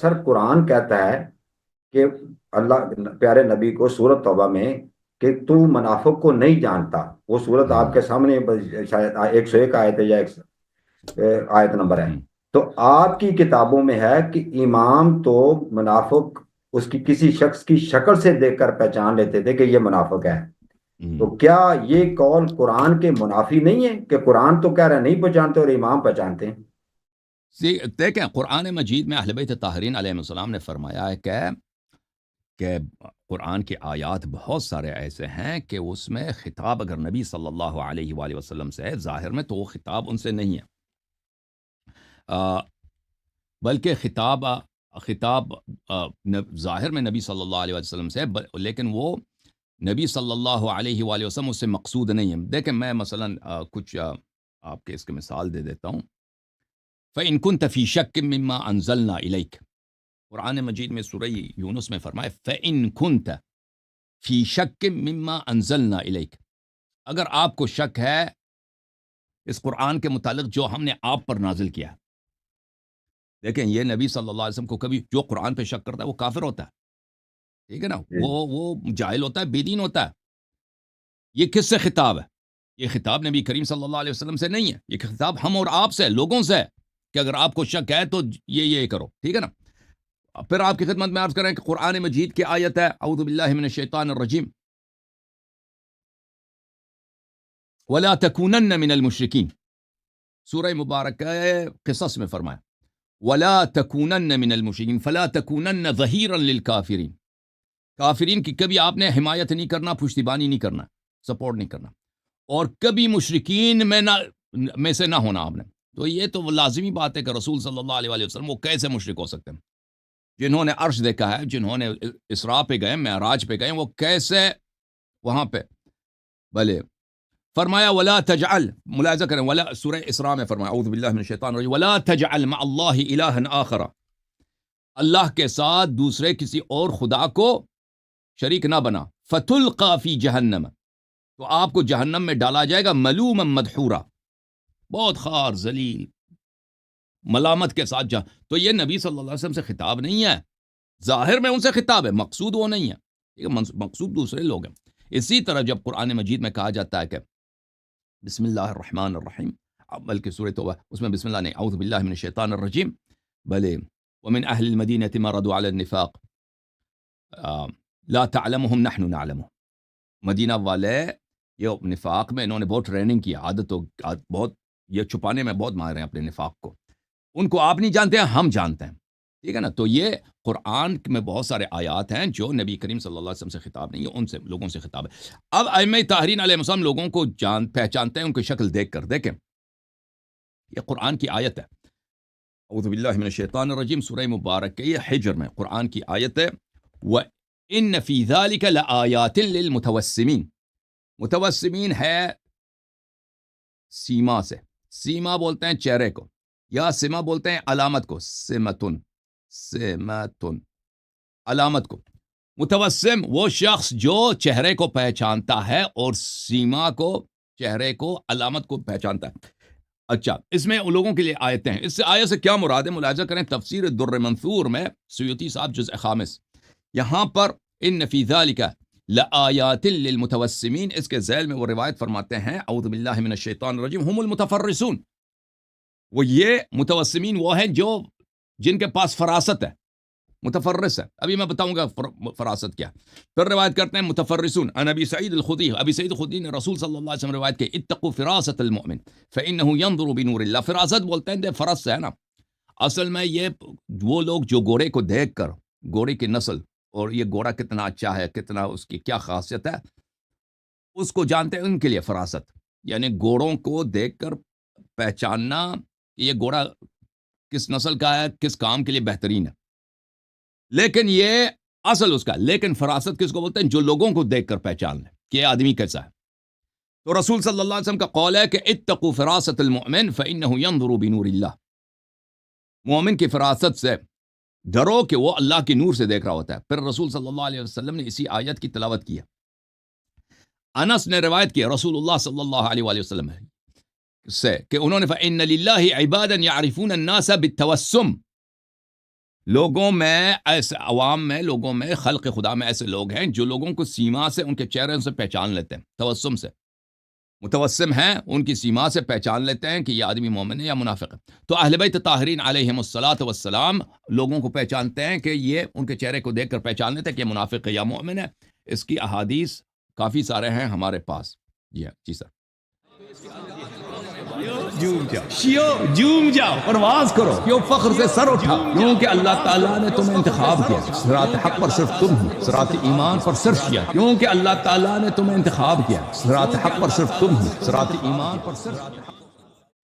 سر قرآن کہتا ہے کہ اللہ پیارے نبی کو سورت توبہ میں کہ تو منافق کو نہیں جانتا. وہ سورت آپ کے ہوں سامنے شاید 101 آیت ہے یا آیت نمبر ہے. ہوں تو آپ کی کتابوں میں ہے کہ امام تو منافق اس کی کسی شخص کی شکل سے دیکھ کر پہچان لیتے تھے کہ یہ منافق ہے. ہوں تو کیا یہ قول قرآن کے منافی نہیں ہے کہ قرآن تو کہہ رہے ہیں نہیں پہچانتے اور امام پہچانتے ہیں؟ دیکھیں قرآن مجید میں اہل بیت طاہرین علیہ السلام نے فرمایا ہے کہ قرآن کی آیات بہت سارے ایسے ہیں کہ اس میں خطاب اگر نبی صلی اللہ علیہ وآلہ وسلم سے ہے ظاہر میں، تو وہ خطاب ان سے نہیں ہے، بلکہ خطاب ظاہر میں نبی صلی اللہ علیہ وسلم سے ہے، لیکن وہ نبی صلی اللہ علیہ وآلہ وسلم اس سے مقصود نہیں ہے. دیکھیں میں مثلا کچھ آپ کے اس کے مثال دے دیتا ہوں. فَإِن كُنْتَ فِي شَكٍّ مِّمَّا أَنزَلْنَا إِلَيْكَ، قرآن مجید میں سورہ یونس میں فرمائے فَإِن كُنْتَ فِي شَكٍّ مِّمَّا أَنزَلْنَا إِلَيْكَ، اگر آپ کو شک ہے اس قرآن کے متعلق جو ہم نے آپ پر نازل کیا. دیکھیں یہ نبی صلی اللہ علیہ وسلم کو کبھی جو قرآن پہ شک کرتا ہے وہ کافر ہوتا ہے، ٹھیک ہے نا، جی وہ جاہل ہوتا ہے، بے دین ہوتا ہے. یہ کس سے خطاب ہے؟ یہ خطاب نبی کریم صلی اللہ علیہ وسلم سے نہیں ہے، یہ خطاب ہم اور آپ سے، لوگوں سے ہے کہ اگر آپ کو شک ہے تو یہ کرو، ٹھیک ہے نا. پھر آپ کی خدمت میں عرض کریں کہ قرآن مجید کی آیت ہے اعوذ باللہ من الشیطان الرجیم وَلَا تَكُونَنَّ مِنَ الْمُشْرِكِينَ، سورہ مبارکہ قصص میں فرمایا وَلَا تَكُونَنَّ مِنَ الْمُشْرِكِينَ فَلَا تَكُونَنَّ ظَهِيرًا لِلْكَافِرِينَ، کافرین کی کبھی آپ نے حمایت نہیں کرنا، پشتیبانی نہیں کرنا، سپورٹ نہیں کرنا، اور کبھی مشرکین میں سے نہ ہونا آپ نے. تو یہ تو لازمی بات ہے کہ رسول صلی اللہ علیہ وآلہ وسلم وہ کیسے مشرک ہو سکتے ہیں؟ جنہوں نے عرش دیکھا ہے، جنہوں نے اسراء پہ گئے، معراج پہ گئے، وہ کیسے وہاں پہ بھلے فرمایا ولا تجعل، ملاحظہ کریں ولا، سورہ اسراء میں فرمایا اعوذ باللہ من الشیطان الرجیم ولا تجعل مع اللہ الہا آخر، اللہ کے ساتھ دوسرے کسی اور خدا کو شریک نہ بنا، فتلقى فی جہنم، تو آپ کو جہنم میں ڈالا جائے گا ملوما مدحورا، بہت خار ذلیل ملامت کے ساتھ تو یہ نبی صلی اللہ علیہ وسلم سے خطاب نہیں ہے، ظاہر میں ان سے خطاب ہے، مقصود وہ نہیں ہے، ٹھیک ہے، مقصود دوسرے لوگ ہیں. اسی طرح جب قرآن مجید میں کہا جاتا ہے کہ بسم اللہ الرحمن الرحیم، بلکہ سورۃ توبہ اس میں بسم اللہ نہیں، اعوذ باللہ من الشیطان الرجیم، بلے ومن اہل المدینۃ مردوا علی النفاق لا تعلمهم نحن نعلمهم، مدینہ والے یہ نفاق میں انہوں نے بہت ٹریننگ کی، بہت یہ چھپانے میں بہت ماہر ہیں اپنے نفاق کو، ان کو آپ نہیں جانتے ہیں، ہم جانتے ہیں، ٹھیک ہے نا. تو یہ قرآن میں بہت سارے آیات ہیں جو نبی کریم صلی اللہ علیہ وسلم سے خطاب نہیں ہے، ان سے لوگوں سے خطاب ہے. اب ائمہ طاہرین علیہ السلام لوگوں کو پہچانتے ہیں ان کی شکل دیکھ کر. دیکھیں یہ قرآن کی آیت ہے اعوذ باللہ من الشیطان الرجیم، سورہ مبارک یہ حجر میں قرآن کی آیت ہے وَإِنَّ فِي ذَلِكَ لَآيَاتٍ لِلْمُتَوَسِّمِينَ، متوسمین ہے سیما سے، سیما بولتے ہیں چہرے کو، یا سما بولتے ہیں علامت کو، سمتن علامت کو. متوسم وہ شخص جو چہرے کو پہچانتا ہے اور سیما کو، چہرے کو، علامت کو پہچانتا ہے. اچھا اس میں ان لوگوں کے لیے آیتیں ہیں، اس سے آیت سے کیا مراد ہے؟ ملاحظہ کریں تفسیر الدر منثور میں سیوطی صاحب جزء خامس، یہاں پر ان فی ذلک لآیات للمتوسمین، اس کے ذیل میں وہ روایت فرماتے ہیں اعوذ باللہ من الشیطان الرجیم ہم المتفرسون، وہ یہ متوسمین وہ ہیں جو جن کے پاس فراست ہے، متفرس ہے. ابھی میں بتاؤں گا فراست کیا. پھر روایت کرتے ہیں متفرسون عن ابی سعید الخدری، ابی سعید الخدری نے رسول صلی اللہ علیہ وسلم روایت کی اتقوا فراست المؤمن فانه ينظر بنور اللہ. فراست بولتے ہیں فرس ہے نا، اصل میں یہ وہ لوگ جو گھوڑے کو دیکھ کر، گھوڑے کی نسل اور یہ گھوڑا کتنا اچھا ہے، کتنا اس کی کیا خاصیت ہے، اس کو جانتے ہیں، ان کے لیے فراست، یعنی گھوڑوں کو دیکھ کر پہچاننا کہ یہ گھوڑا کس نسل کا ہے، کس کام کے لیے بہترین ہے. لیکن یہ اصل اس کا، لیکن فراست کس کو بولتے ہیں؟ جو لوگوں کو دیکھ کر پہچان لے کہ یہ آدمی کیسا ہے. تو رسول صلی اللہ علیہ وسلم کا قول ہے کہ اتقوا فراست المؤمن فانه ينظر بنور اللہ، مومن کی فراست سے ڈرو کہ وہ اللہ کی نور سے دیکھ رہا ہوتا ہے. پھر رسول صلی اللہ علیہ وسلم نے اسی آیت کی تلاوت کی ہے. انس نے روایت کی رسول اللہ صلی اللہ علیہ وآلہ وسلم سے کہ انہوں نے فَإِنَّ لِلَّهِ عِبَادًا يَعْرِفُونَ النَّاسَ بِالتَّوَسُّمِ، لوگوں میں ایسے عوام میں، لوگوں میں، خلق خدا میں ایسے لوگ ہیں جو لوگوں کو سیما سے، ان کے چہرے سے پہچان لیتے ہیں، توسم سے، متوسم ہیں، ان کی سیما سے پہچان لیتے ہیں کہ یہ آدمی مومن ہے یا منافق ہے۔ تو اہل بیت طاہرین علیہم الصلاۃ والسلام لوگوں کو پہچانتے ہیں کہ یہ ان کے چہرے کو دیکھ کر پہچان لیتے ہیں کہ یہ منافق ہے یا مومن ہے۔ اس کی احادیث کافی سارے ہیں ہمارے پاس۔ جی سر، جھوم جاؤ شیو، جھوم جاؤ، پرواز کرو، کیوں فخر سے سر اٹھا، کیونکہ اللہ تعالیٰ نے تمہیں انتخاب کیا، صراط حق پر صرف تم ہو، صراط ایمان پر صرف کیا، کیونکہ اللہ تعالیٰ نے تمہیں انتخاب کیا، صراط حق پر صرف تم ہو، صراط ایمان پر صرف